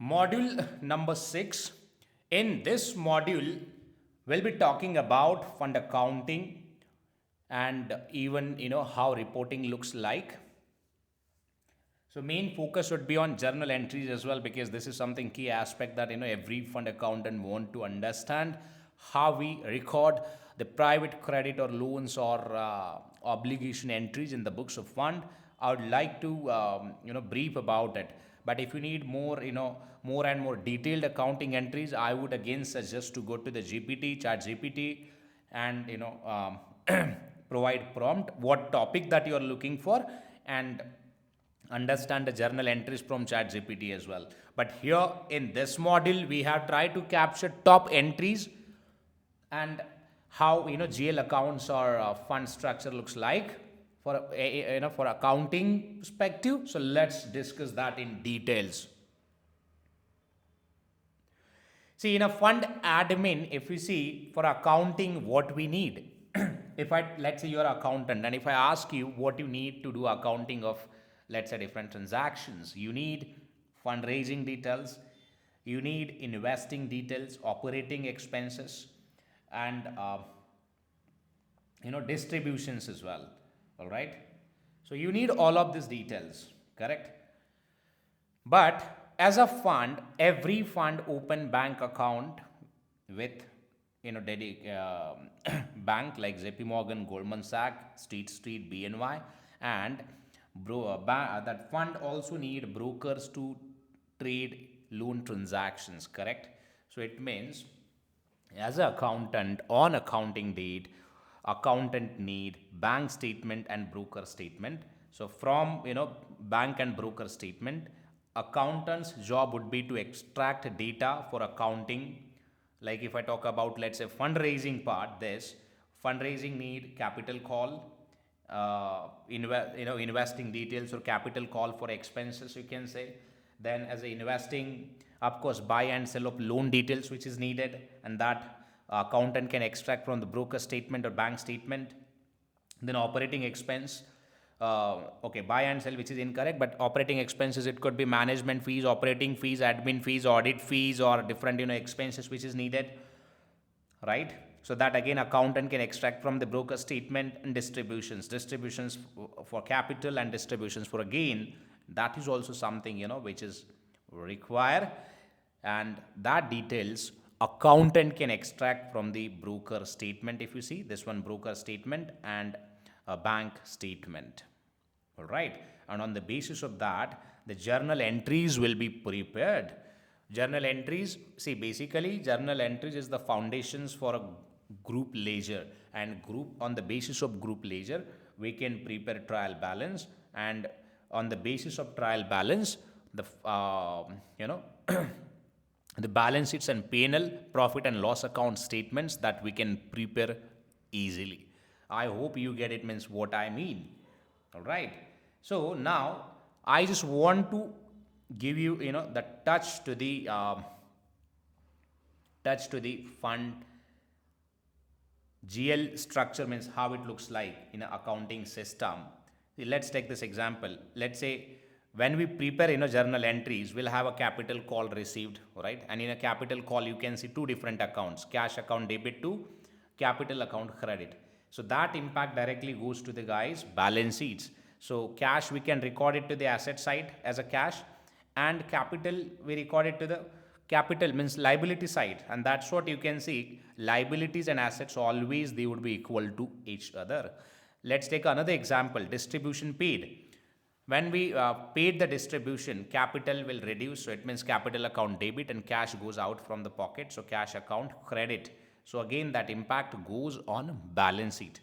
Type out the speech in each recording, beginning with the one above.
Module number 6. In this module, we'll be talking about fund accounting and even how reporting looks like. So main focus would be on journal entries as well, because this is something key aspect that every fund accountant want to understand how we record the private credit or loans or obligation entries in the books of fund. I would like to brief about it. But if you need more more and more detailed accounting entries, I would again suggest to go to the GPT, Chat GPT, and provide prompt what topic that you are looking for, and understand the journal entries from ChatGPT as well. But here in this module, we have tried to capture top entries and how GL accounts or fund structure looks like for for accounting perspective. So let's discuss that in details. See, in a fund admin, if we see for accounting what we need, if let's say you're an accountant, and if I ask you what you need to do accounting of, let's say, different transactions, you need fundraising details, you need investing details, operating expenses, and distributions as well. All right. So you need all of these details, correct? But as a fund, every fund open bank account with bank like JP Morgan, Goldman Sachs, State Street, BNY, and that fund also need brokers to trade loan transactions, correct? So it means as an accountant on accounting date, accountant need bank statement and broker statement. So from bank and broker statement, accountant's job would be to extract data for accounting. Like if I talk about, let's say, fundraising part, this fundraising need capital call, investing details or capital call for expenses, you can say. Then as a investing, of course, buy and sell of loan details which is needed, and that accountant can extract from the broker statement or bank statement. Then operating expense, okay, buy and sell, which is incorrect, but operating expenses, it could be management fees, operating fees, admin fees, audit fees, or different expenses which is needed, right? So that again accountant can extract from the broker statement. And distributions for capital and distributions for a gain, that is also something which is required, and that details accountant can extract from the broker statement. If you see this one, broker statement and a bank statement. All right. And on the basis of that, the journal entries will be prepared. Journal entries, see, basically journal entries is the foundations for a group ledger, and group, on the basis of group ledger, we can prepare trial balance, and on the basis of trial balance, the the balance sheets and P&L, profit and loss account statements, that we can prepare easily. I hope you get it, means what I mean. All right. So now I just want to give you the touch to the fund GL structure, means how it looks like in an accounting system. See, let's take this example. Let's say when we prepare journal entries, we'll have a capital call received, right? And in a capital call, you can see two different accounts: cash account debit to capital account credit. So that impact directly goes to the guys' balance sheets. So cash, we can record it to the asset side as a cash, and capital, we record it to the capital, means liability side. And that's what you can see, liabilities and assets always, they would be equal to each other. Let's take another example, distribution paid. When we paid the distribution, capital will reduce, so it means capital account debit, and cash goes out from the pocket, so cash account credit. So again, that impact goes on balance sheet.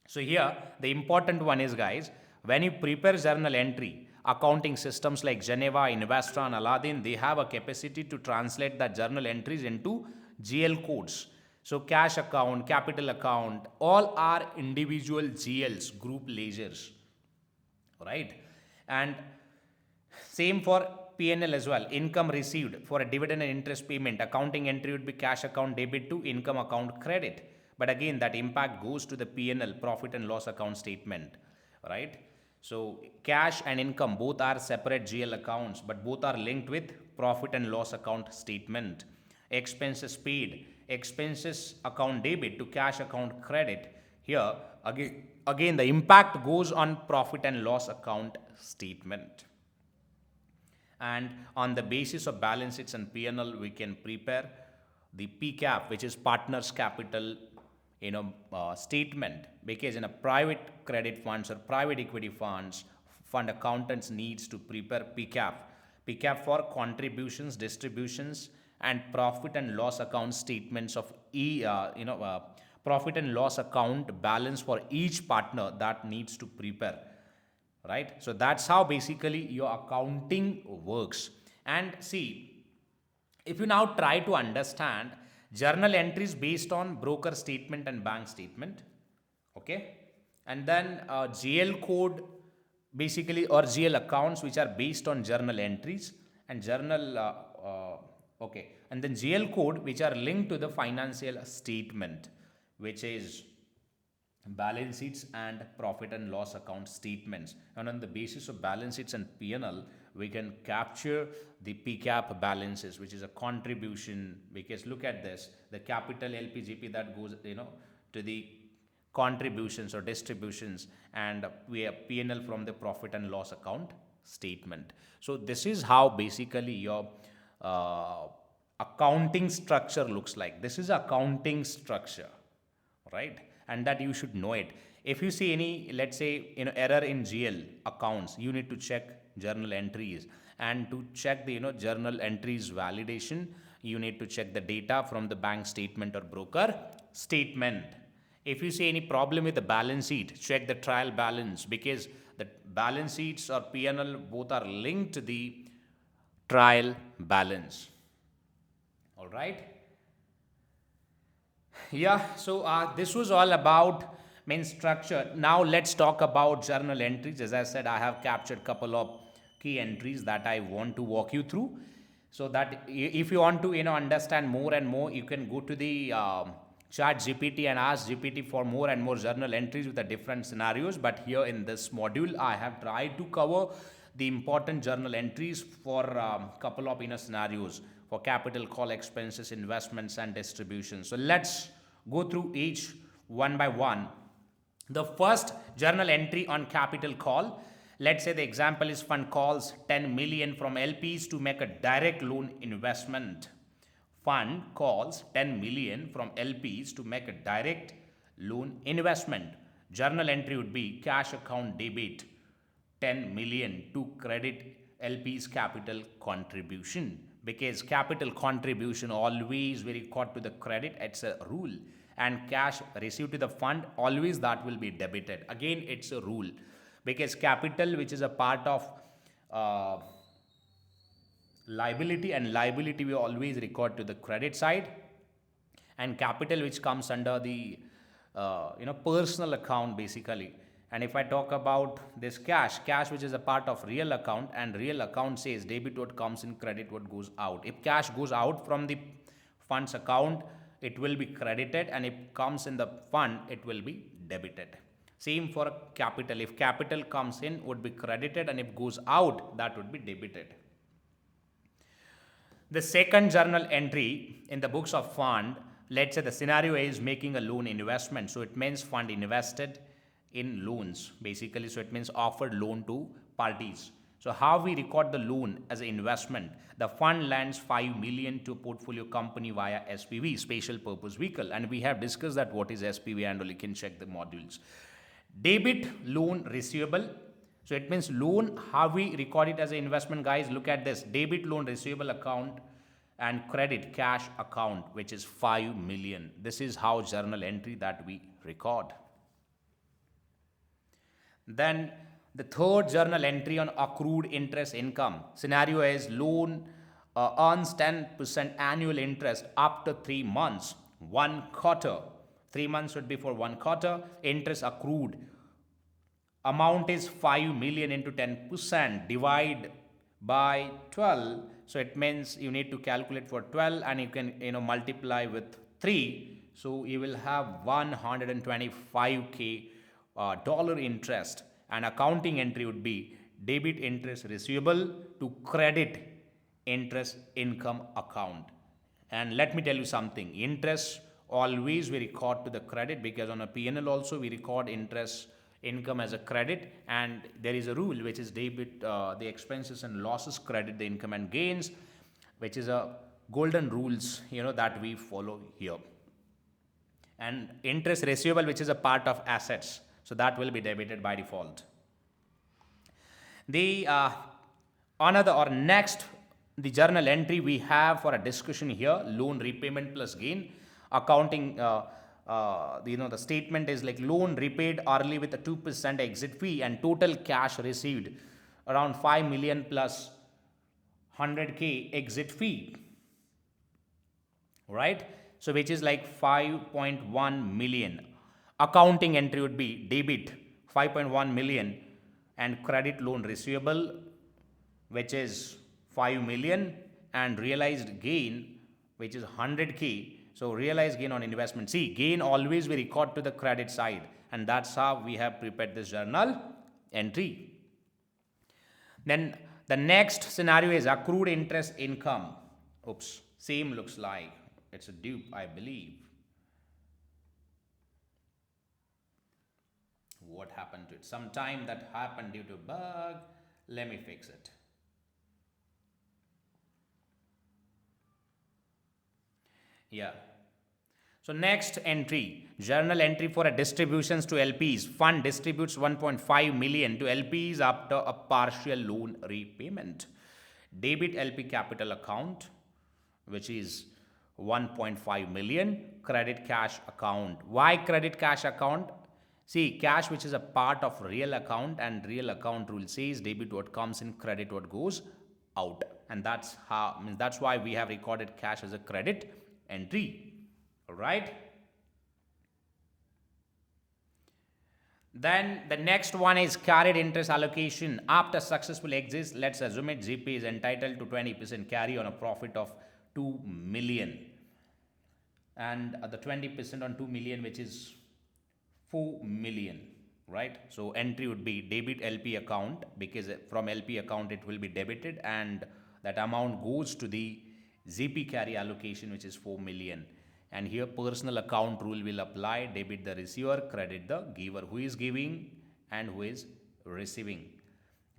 So here the important one is, guys, when you prepare journal entry, accounting systems like Geneva, Investa, and Aladdin, they have a capacity to translate the journal entries into GL codes. So cash account, capital account, all are individual GLs, group ledgers, right? And same for P&L as well. Income received for a dividend and interest payment, accounting entry would be cash account debit to income account credit. But again, that impact goes to the P&L, profit and loss account statement, right? So cash and income both are separate GL accounts, but both are linked with profit and loss account statement. Expenses paid, expenses account debit to cash account credit. Here again the impact goes on profit and loss account statement. And on the basis of balance sheets and P&L, we can prepare the PCAP, which is partners capital statement, because in a private credit funds or private equity funds, fund accountants needs to prepare PCAP for contributions, distributions, and profit and loss account statements of profit and loss account balance for each partner that needs to prepare, right? So that's how basically your accounting works. And see, if you now try to understand journal entries based on broker statement and bank statement, okay, and then GL code basically, or GL accounts which are based on journal entries and okay, and then GL code which are linked to the financial statement, which is balance sheets and profit and loss account statements. And on the basis of balance sheets and P&L, we can capture the PCAP balances, which is a contribution, because look at this, the capital LPGP that goes to the contributions or distributions, and we have P&L from the profit and loss account statement. So this is how basically your accounting structure looks like. This is accounting structure, right? And that you should know it. If you see any, let's say, error in GL accounts, you need to check journal entries, and to check the journal entries validation, you need to check the data from the bank statement or broker statement. If you see any problem with the balance sheet, check the trial balance, because the balance sheets or P&L both are linked to the trial balance. All right. Yeah, so this was all about main structure. Now let's talk about journal entries. As I said, I have captured a couple of key entries that I want to walk you through, so that if you want to understand more and more, you can go to the chat GPT and ask GPT for more and more journal entries with the different scenarios. But here in this module, I have tried to cover the important journal entries for a couple of scenarios for capital call, expenses, investments, and distributions. So let's go through each one by one. The first journal entry on capital call, let's say the example is fund calls 10 million from LPs to make a direct loan investment. Fund calls 10 million from LPs to make a direct loan investment. Journal entry would be cash account debit 10 million to credit LP's capital contribution, because capital contribution always we record to the credit, it's a rule, and cash received to the fund always that will be debited. Again, it's a rule, because capital, which is a part of liability, and liability we always record to the credit side, and capital which comes under the personal account basically. And if I talk about this cash which is a part of real account, and real account says debit what comes in, credit what goes out. If cash goes out from the funds account, it will be credited, and if comes in the fund, it will be debited. Same for capital. If capital comes in, would be credited, and if goes out, that would be debited. The second journal entry in the books of fund, let's say the scenario is making a loan investment. So it means fund invested in loans basically. So it means offered loan to parties. So how we record the loan as an investment? The fund lends 5 million to portfolio company via SPV, special purpose vehicle, and we have discussed that what is SPV, and you can check the modules. Debit loan receivable. So it means loan, how we record it as an investment, guys, look at this. Debit loan receivable account and credit cash account, which is 5 million. This is how journal entry that we record. Then the third journal entry on accrued interest income. Scenario is loan earns 10% annual interest up to 3 months, 1 quarter. 3 months would be for 1 quarter. Interest accrued. Amount is 5 million into 10%. Divide by 12. So it means you need to calculate for 12, and you can multiply with 3. So you will have 125k dollar interest, and accounting entry would be debit interest receivable to credit interest income account. And let me tell you something, interest always we record to the credit, because on a P&L also we record interest income as a credit, and there is a rule which is debit the expenses and losses, credit the income and gains, which is a golden rules that we follow here. And interest receivable, which is a part of assets, so that will be debited by default. The another or next, the journal entry we have for a discussion here, loan repayment plus gain accounting. The statement is like loan repaid early with a 2% exit fee and total cash received around 5 million plus 100k exit fee, right? So which is like 5.1 million. Accounting entry would be debit 5.1 million and credit loan receivable, which is 5 million, and realized gain, which is 100k. So realized gain on investment. See, gain always we record to the credit side, and that's how we have prepared this journal entry. Then the next scenario is accrued interest income. Oops, same looks like it's a dupe, I believe. What happened to it? Sometime that happened due to bug. Let me fix it. Yeah. So next entry, journal entry for a distributions to LPs. Fund distributes 1.5 million to LPs after a partial loan repayment. Debit LP capital account, which is 1.5 million. Credit cash account. Why credit cash account? See, cash which is a part of real account, and real account rule says debit what comes in, credit what goes out. And that's how, that's why we have recorded cash as a credit entry. All right. Then the next one is carried interest allocation. After successful exits, let's assume it GP is entitled to 20% carry on a profit of 2 million. And the 20% on 2 million, which is 4 million, right? So entry would be debit LP account, because from LP account it will be debited, and that amount goes to the GP carry allocation, which is 4 million. And here personal account rule will apply, debit the receiver, credit the giver, who is giving and who is receiving,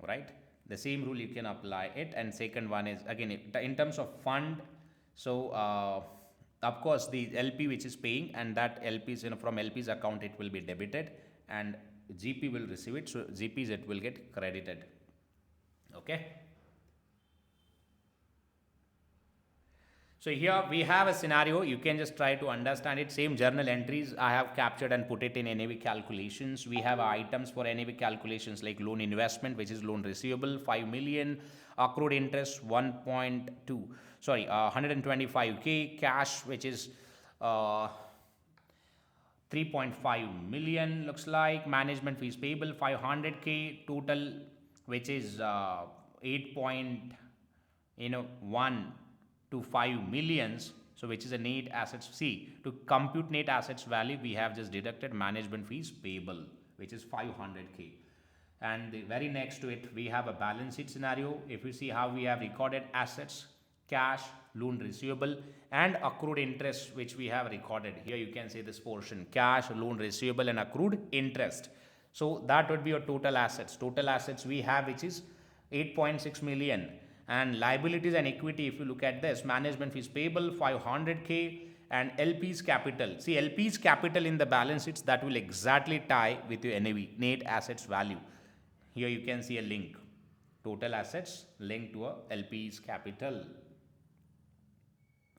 right? The same rule you can apply it. And second one is again in terms of fund. So of course the LP which is paying, and that LP's from LP's account it will be debited, and GP will receive it, so GP's it will get credited. Okay. So here we have a scenario, you can just try to understand it. Same journal entries I have captured and put it in NAV calculations. We have items for NAV calculations like loan investment, which is loan receivable 5 million, accrued interest 125k, cash which is 3.5 million looks like, management fees payable 500k, total which is 8.1 to 5 millions, so which is a net assets. See, to compute net assets value, we have just deducted management fees payable, which is 500k. And the very next to it, we have a balance sheet scenario. If you see how we have recorded assets, cash, loan receivable, and accrued interest, which we have recorded. Here you can say this portion, cash, loan receivable, and accrued interest. So that would be your total assets. Total assets we have, which is 8.6 million. And liabilities and equity, if you look at this, management fees payable 500k, and LP's capital. See, LP's capital in the balance sheets, that will exactly tie with your NAV, net assets value. Here you can see a link, total assets linked to a LP's capital.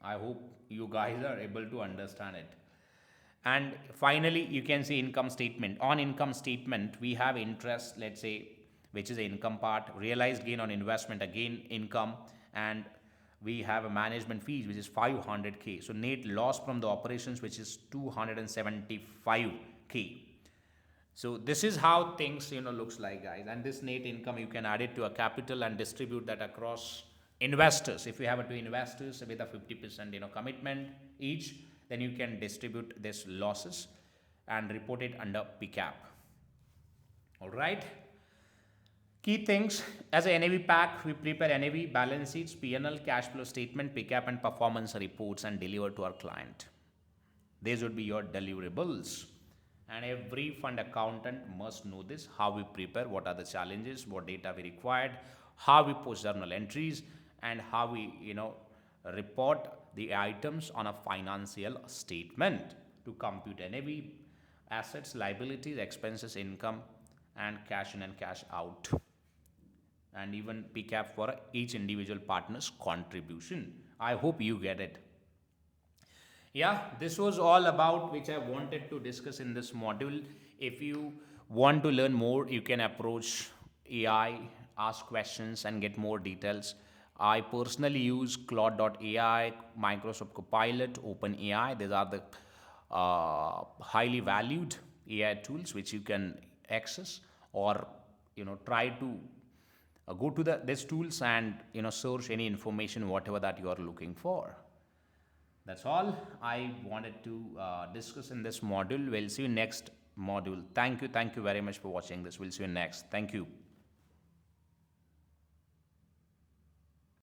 I hope you guys are able to understand it. And finally, you can see income statement. On income statement, we have interest, let's say, which is the income part, realized gain on investment, again income, and we have a management fees which is 500k. So net loss from the operations, which is 275k. So this is how things looks like, guys. And this net income, you can add it to a capital and distribute that across investors. If you have 2 investors with a 50% commitment each, then you can distribute this losses and report it under PCAP. All right. Key things as a NAV pack, we prepare NAV, balance sheets, P&L, cash flow statement, pickup and performance reports and deliver to our client. These would be your deliverables. And every fund accountant must know this, how we prepare, what are the challenges, what data we required, how we post journal entries, and how we, report the items on a financial statement to compute NAV, assets, liabilities, expenses, income, and cash in and cash out, and even PCAP for each individual partner's contribution. I hope you get it. Yeah, this was all about which I wanted to discuss in this module. If you want to learn more, you can approach AI, ask questions, and get more details. I personally use Claude.ai, Microsoft Copilot, OpenAI. These are the highly valued AI tools which you can access, or try to go to these tools and search any information whatever that you are looking for. That's all I wanted to discuss in this module. We'll see you next module. Thank you very much for watching this. We'll see you next. Thank you.